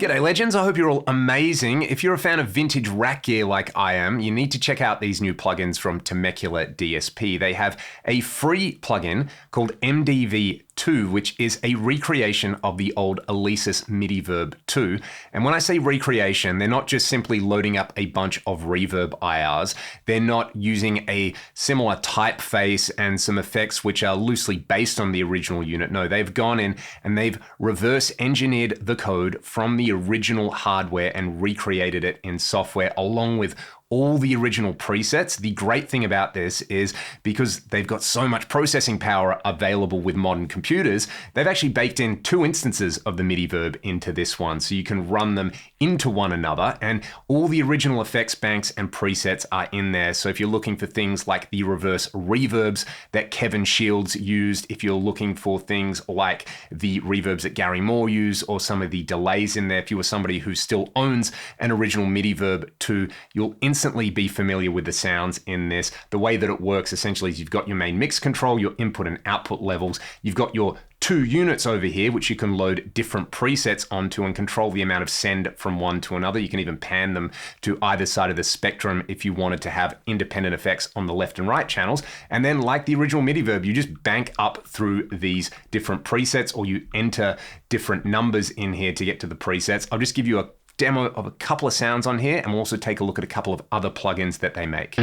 G'day legends, I hope you're all amazing. If you're a fan of vintage rack gear like I am, you need to check out these new plugins from Temecula DSP. They have a free plugin called MDV-II, which is a recreation of the old Alesis Midiverb-II. And when I say recreation, they're not just simply loading up a bunch of reverb IRs. They're not using a similar typeface and some effects which are loosely based on the original unit. No, they've gone in and they've reverse engineered the code from the original hardware and recreated it in software along with all the original presets. The great thing about this is because they've got so much processing power available with modern computers, they've actually baked in 2 instances of the Midiverb into this one. So you can run them into one another and all the original effects banks and presets are in there. So if you're looking for things like the reverse reverbs that Kevin Shields used, if you're looking for things like the reverbs that Gary Moore used or some of the delays in there, if you were somebody who still owns an original Midiverb-II, you'll instantly be familiar with the sounds in this. The way that it works essentially is you've got your main mix control, your input and output levels. You've got your 2 units over here, which you can load different presets onto and control the amount of send from one to another. You can even pan them to either side of the spectrum if you wanted to have independent effects on the left and right channels. And then like the original Midiverb, you just bank up through these different presets or you enter different numbers in here to get to the presets. I'll just give you a demo of a couple of sounds on here and we'll also take a look at a couple of other plugins that they make.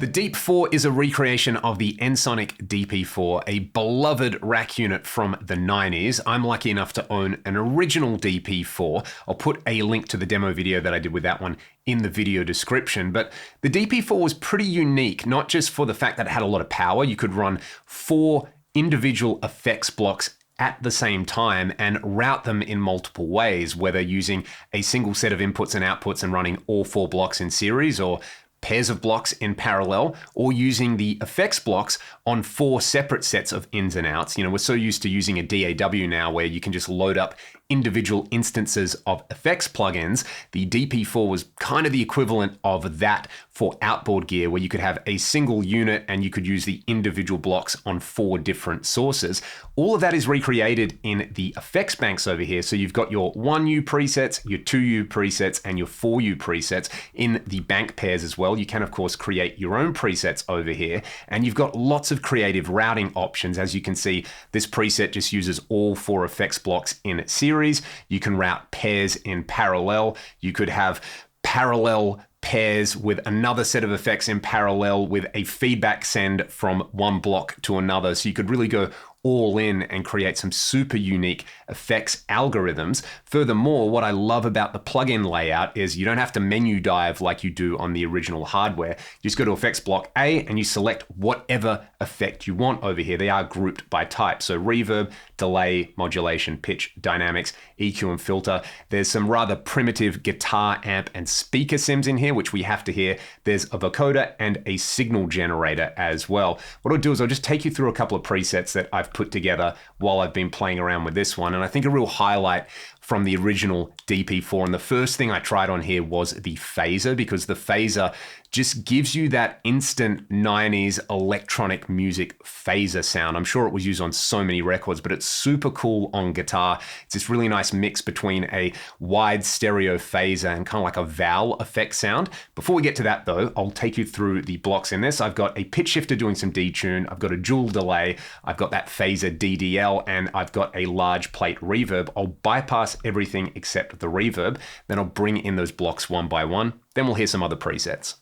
The Deep-4 is a recreation of the Ensoniq DP4, a beloved rack unit from the 90s. I'm lucky enough to own an original DP4. I'll put a link to the demo video that I did with that one in the video description. But the DP4 was pretty unique, not just for the fact that it had a lot of power. You could run 4 individual effects blocks at the same time and route them in multiple ways, whether using a single set of inputs and outputs and running all 4 blocks in series, or pairs of blocks in parallel, or using the effects blocks on 4 separate sets of ins and outs. You know, we're so used to using a DAW now where you can just load up individual instances of effects plugins. The DP4 was kind of the equivalent of that for outboard gear, where you could have a single unit and you could use the individual blocks on 4 different sources. All of that is recreated in the effects banks over here. So you've got your 1U presets, your 2U presets, and your 4U presets in the bank pairs as well. You can, of course, create your own presets over here, and you've got lots of creative routing options. As you can see, this preset just uses all 4 effects blocks in series. You can route pairs in parallel. You could have parallel pairs with another set of effects in parallel with a feedback send from one block to another. So you could really go all in and create some super unique effects algorithms. Furthermore, what I love about the plugin layout is you don't have to menu dive like you do on the original hardware. You just go to effects block A and you select whatever effect you want over here. They are grouped by type. So reverb, delay, modulation, pitch, dynamics, EQ, and filter. There's some rather primitive guitar, amp, and speaker sims in here, which we have to hear. There's a vocoder and a signal generator as well. What I'll do is I'll just take you through a couple of presets that I've put together while I've been playing around with this one. And I think a real highlight from the original DP4, and the first thing I tried on here was the phaser, because the phaser just gives you that instant 90s electronic music phaser sound. I'm sure it was used on so many records, but it's super cool on guitar. It's this really nice mix between a wide stereo phaser and kind of like a vowel effect sound. Before we get to that though, I'll take you through the blocks in this. I've got a pitch shifter doing some detune, I've got a dual delay, I've got that phaser DDL, and I've got a large plate reverb. I'll bypass everything except the reverb, then I'll bring in those blocks one by one, then we'll hear some other presets.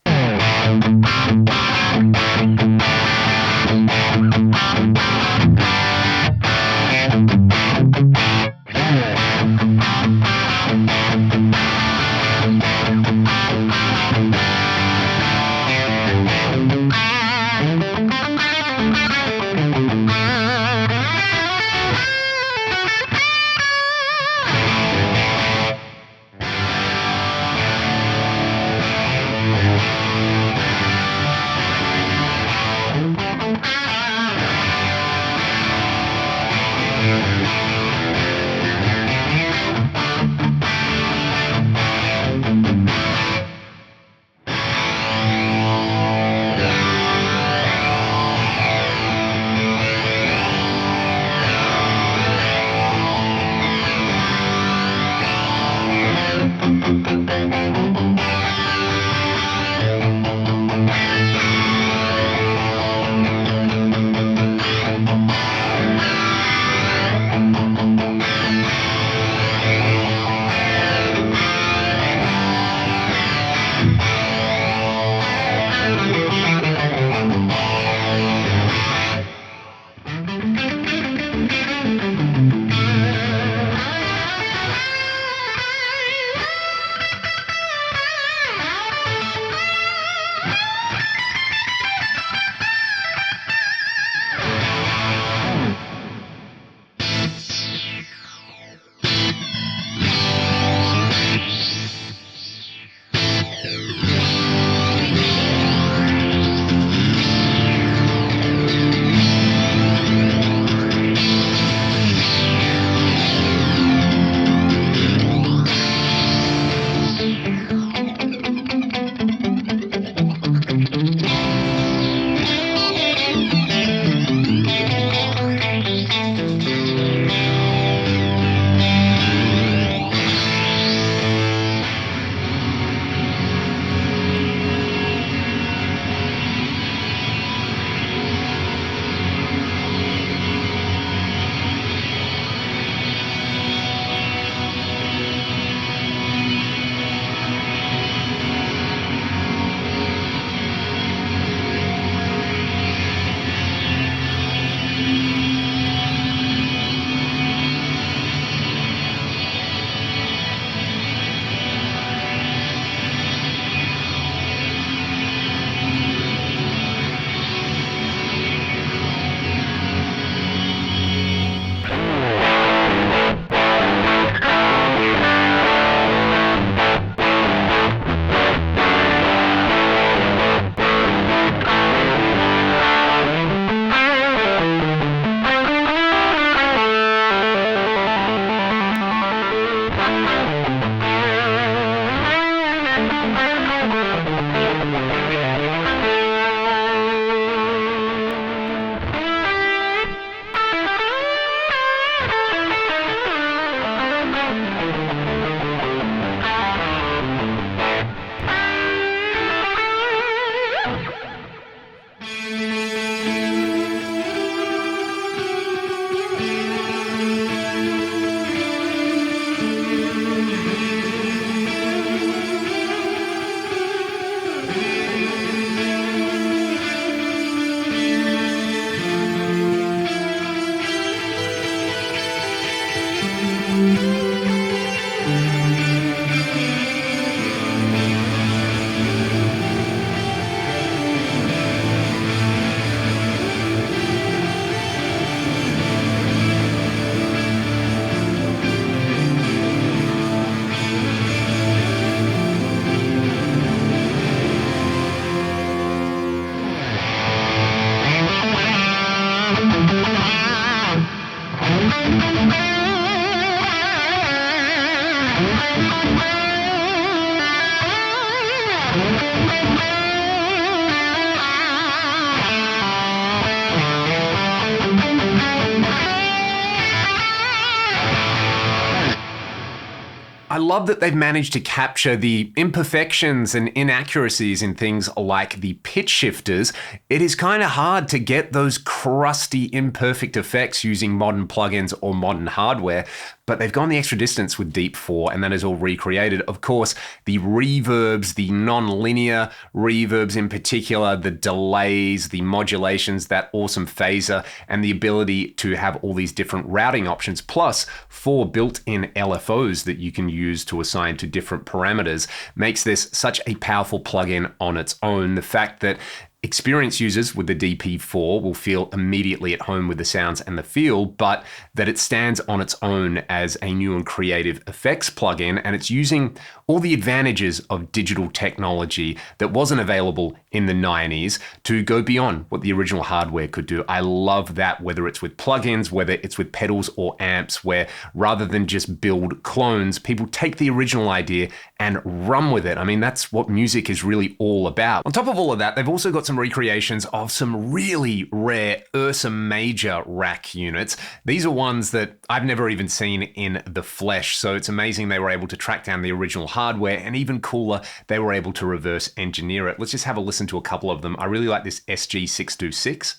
I love that they've managed to capture the imperfections and inaccuracies in things like the pitch shifters. It is kind of hard to get those crusty, imperfect effects using modern plugins or modern hardware, but they've gone the extra distance with Deep 4, and that is all recreated. Of course, the reverbs, the non-linear reverbs in particular, the delays, the modulations, that awesome phaser, and the ability to have all these different routing options, plus 4 built-in LFOs that you can use to assign to different parameters, makes this such a powerful plugin on its own. The fact that experienced users with the DP4 will feel immediately at home with the sounds and the feel, but that it stands on its own as a new and creative effects plugin, and it's using all the advantages of digital technology that wasn't available in the 90s to go beyond what the original hardware could do. I love that, whether it's with plugins, whether it's with pedals or amps, where rather than just build clones, people take the original idea and run with it. I mean, that's what music is really all about. On top of all of that, they've also got some recreations of some really rare Ursa Major rack units. These are ones that I've never even seen in the flesh, so it's amazing they were able to track down the original hardware, and even cooler, they were able to reverse engineer it. Let's just have a listen to a couple of them. I really like this SG626.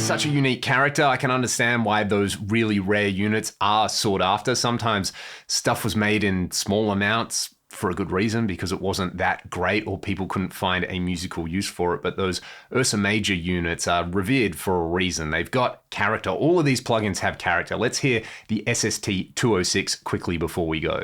Such a unique character. I can understand why those really rare units are sought after. Sometimes stuff was made in small amounts for a good reason because it wasn't that great or people couldn't find a musical use for it. But those Ursa Major units are revered for a reason. They've got character. All of these plugins have character. Let's hear the SST 206 quickly before we go.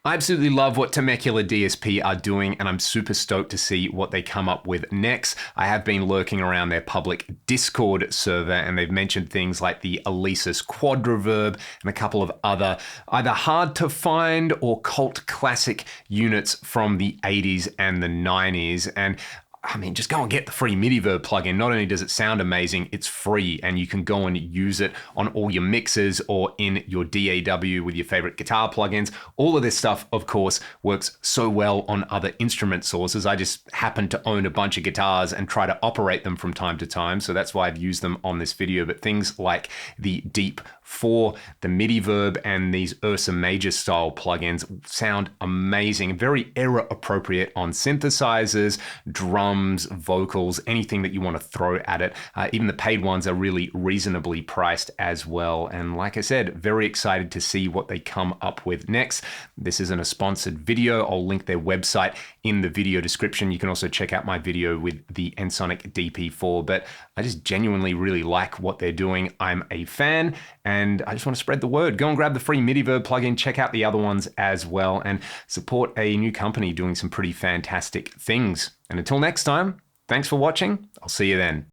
I absolutely love what Temecula DSP are doing, and I'm super stoked to see what they come up with next. I have been lurking around their public Discord server, and they've mentioned things like the Alesis Quad Reverb and a couple of other either hard to find or cult classic units from the 80s and the 90s. And I mean, just go and get the free Midiverb plugin. Not only does it sound amazing, it's free and you can go and use it on all your mixes or in your DAW with your favorite guitar plugins. All of this stuff, of course, works so well on other instrument sources. I just happen to own a bunch of guitars and try to operate them from time to time. So that's why I've used them on this video. But things like the Deep 4, the Midiverb, and these Ursa Major style plugins sound amazing, very era appropriate on synthesizers, drums, vocals, anything that you want to throw at it. Even the paid ones are really reasonably priced as well. And like I said, very excited to see what they come up with next. This isn't a sponsored video. I'll link their website in the video description. You can also check out my video with the Ensoniq DP4, but I just genuinely really like what they're doing. I'm a fan, and I just want to spread the word. Go and grab the free Midiverb plugin, check out the other ones as well, and support a new company doing some pretty fantastic things. And until next time, thanks for watching. I'll see you then.